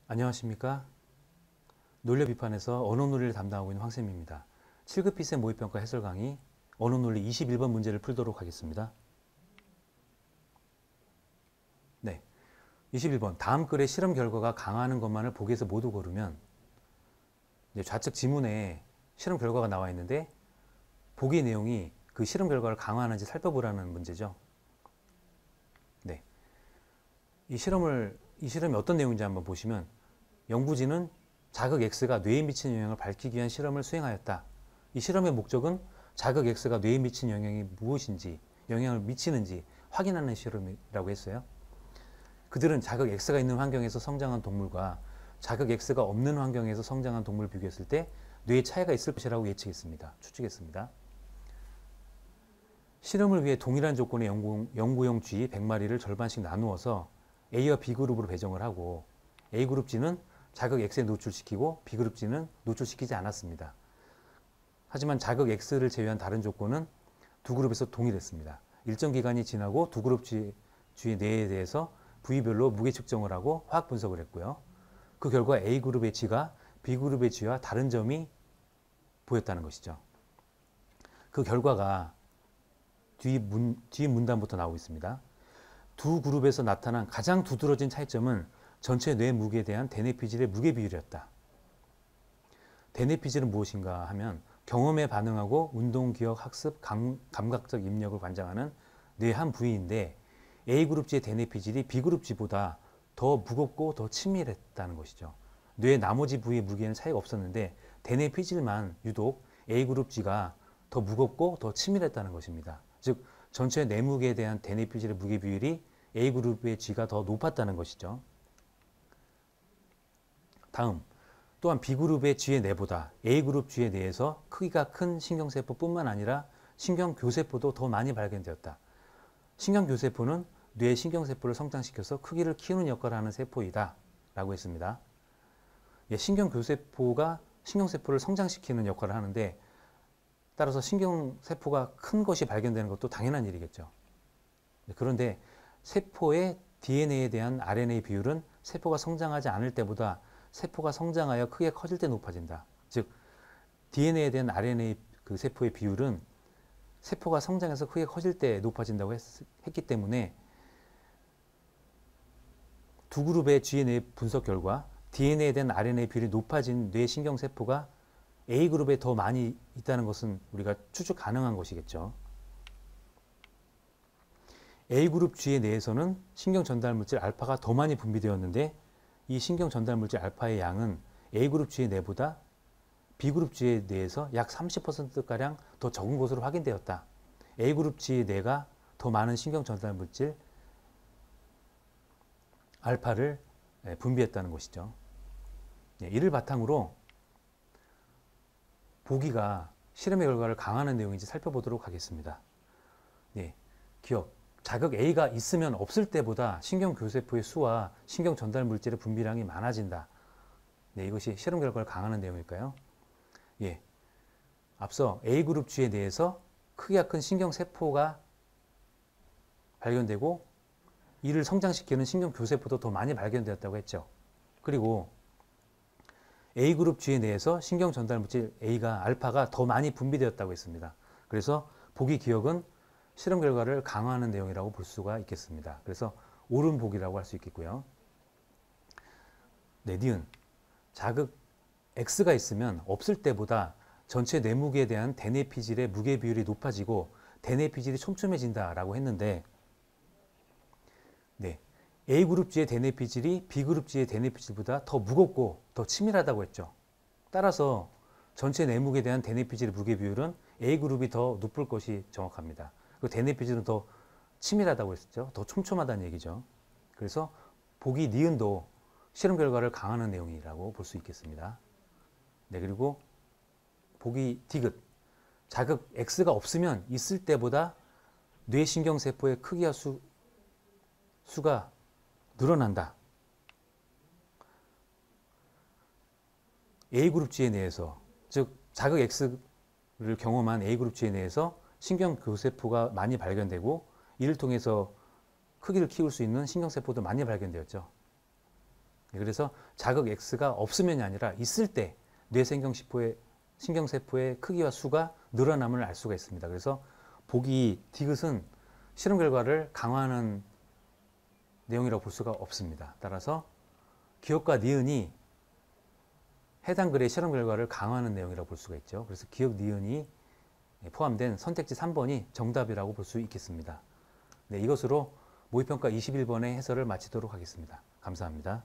안녕하십니까. 논리 비판에서 언어논리를 담당하고 있는 황쌤입니다. 7급 필생 모의평가 해설 강의 언어논리 21번 문제를 풀도록 하겠습니다. 네, 21번 다음 글의 실험 결과가 강화하는 것만을 보기에서 모두 고르면 좌측 지문에 실험 결과가 나와 있는데 보기 내용이 그 실험 결과를 강화하는지 살펴보라는 문제죠. 네, 이 실험이 어떤 내용인지 한번 보시면 연구진은 자극 X가 뇌에 미치는 영향을 밝히기 위한 실험을 수행하였다. 이 실험의 목적은 자극 X가 뇌에 미치는 영향이 무엇인지, 영향을 미치는지 확인하는 실험이라고 했어요. 그들은 자극 X가 있는 환경에서 성장한 동물과 자극 X가 없는 환경에서 성장한 동물을 비교했을 때 뇌에 차이가 있을 것이라고 추측했습니다. 실험을 위해 동일한 조건의 연구용 쥐 100마리를 절반씩 나누어서 A와 B그룹으로 배정을 하고 A그룹 쥐는 자극 X에 노출시키고 B그룹 쥐는 노출시키지 않았습니다. 하지만 자극 X를 제외한 다른 조건은 두 그룹에서 동일했습니다. 일정 기간이 지나고 두 그룹 쥐의 뇌에 대해서 부위별로 무게 측정을 하고 화학 분석을 했고요. 그 결과 A그룹의 쥐가 B그룹의 쥐와 다른 점이 보였다는 것이죠. 그 결과가 뒤 문단부터 나오고 있습니다. 두 그룹에서 나타난 가장 두드러진 차이점은 전체 뇌 무게에 대한 대뇌피질의 무게 비율이었다. 대뇌피질은 무엇인가 하면 경험에 반응하고 운동, 기억, 학습, 감각적 입력을 관장하는 뇌 한 부위인데 A그룹지의 대뇌피질이 B그룹지보다 더 무겁고 더 치밀했다는 것이죠. 뇌의 나머지 부위의 무게는 차이가 없었는데 대뇌피질만 유독 A그룹지가 더 무겁고 더 치밀했다는 것입니다. 즉 전체 뇌무게에 대한 대뇌피질의 무게 비율이 A그룹의 G가 더 높았다는 것이죠. 다음, 또한 B그룹의 G의 뇌보다 A그룹 G의 뇌에서 크기가 큰 신경세포뿐만 아니라 신경교세포도 더 많이 발견되었다. 신경교세포는 뇌의 신경세포를 성장시켜서 크기를 키우는 역할을 하는 세포이다 라고 했습니다. 신경교세포가 신경세포를 성장시키는 역할을 하는데 따라서 신경세포가 큰 것이 발견되는 것도 당연한 일이겠죠. 그런데 세포의 DNA에 대한 RNA 비율은 세포가 성장하지 않을 때보다 세포가 성장하여 크게 커질 때 높아진다. 즉 DNA에 대한 RNA 그 세포의 비율은 세포가 성장해서 크게 커질 때 높아진다고 했기 때문에 두 그룹의 DNA 분석 결과 DNA에 대한 RNA 비율이 높아진 뇌 신경세포가 A그룹에 더 많이 있다는 것은 우리가 추측 가능한 것이겠죠. A그룹 G의 뇌에서는 신경전달물질 알파가 더 많이 분비되었는데 이 신경전달물질 알파의 양은 A그룹 G의 뇌보다 B그룹 G의 뇌에서 약 30%가량 더 적은 것으로 확인되었다. A그룹 G의 뇌가 더 많은 신경전달물질 알파를 분비했다는 것이죠. 이를 바탕으로 보기가 실험의 결과를 강화하는 내용인지 살펴보도록 하겠습니다. 기억. 자극 A가 있으면 없을 때보다 신경교세포의 수와 신경전달물질의 분비량이 많아진다. 이것이 실험 결과를 강화하는 내용일까요? 앞서 A그룹 G에 대해서 크기가 큰 신경세포가 발견되고 이를 성장시키는 신경교세포도 더 많이 발견되었다고 했죠. 그리고 A그룹 G에 대해서 신경전달물질 A가 알파가 더 많이 분비되었다고 했습니다. 그래서 보기 기억은 실험 결과를 강화하는 내용이라고 볼 수가 있겠습니다. 그래서 옳은 보기라고 할 수 있겠고요. 니은. 자극 X가 있으면 없을 때보다 전체 뇌무게에 대한 대뇌피질의 무게 비율이 높아지고 대뇌피질이 촘촘해진다라고 했는데 A그룹 G의 대뇌피질이 B그룹 G의 대뇌피질보다 더 무겁고 더 치밀하다고 했죠. 따라서 전체 뇌무게에 대한 대뇌피질의 무게 비율은 A그룹이 더 높을 것이 정확합니다. 그 대뇌피질은 더 치밀하다고 했었죠. 더 촘촘하다는 얘기죠. 그래서 보기 니은도 실험 결과를 강화하는 내용이라고 볼 수 있겠습니다. 그리고 보기 디귿. 자극 X가 없으면 있을 때보다 뇌신경세포의 크기와 수가 늘어난다. A그룹 G에 대해서, 즉 자극 X를 경험한 A그룹 G에 대해서 신경교세포가 많이 발견되고 이를 통해서 크기를 키울 수 있는 신경세포도 많이 발견되었죠. 그래서 자극 X가 없으면이 아니라 있을 때 신경세포의 크기와 수가 늘어남을 알 수가 있습니다. 그래서 보기 디귿은 실험 결과를 강화하는 내용이라고 볼 수가 없습니다. 따라서 기억과 니은이 해당 글의 실험 결과를 강화하는 내용이라고 볼 수가 있죠. 그래서 기억, 니은이 포함된 선택지 3번이 정답이라고 볼 수 있겠습니다. 네, 이것으로 모의평가 21번의 해설을 마치도록 하겠습니다. 감사합니다.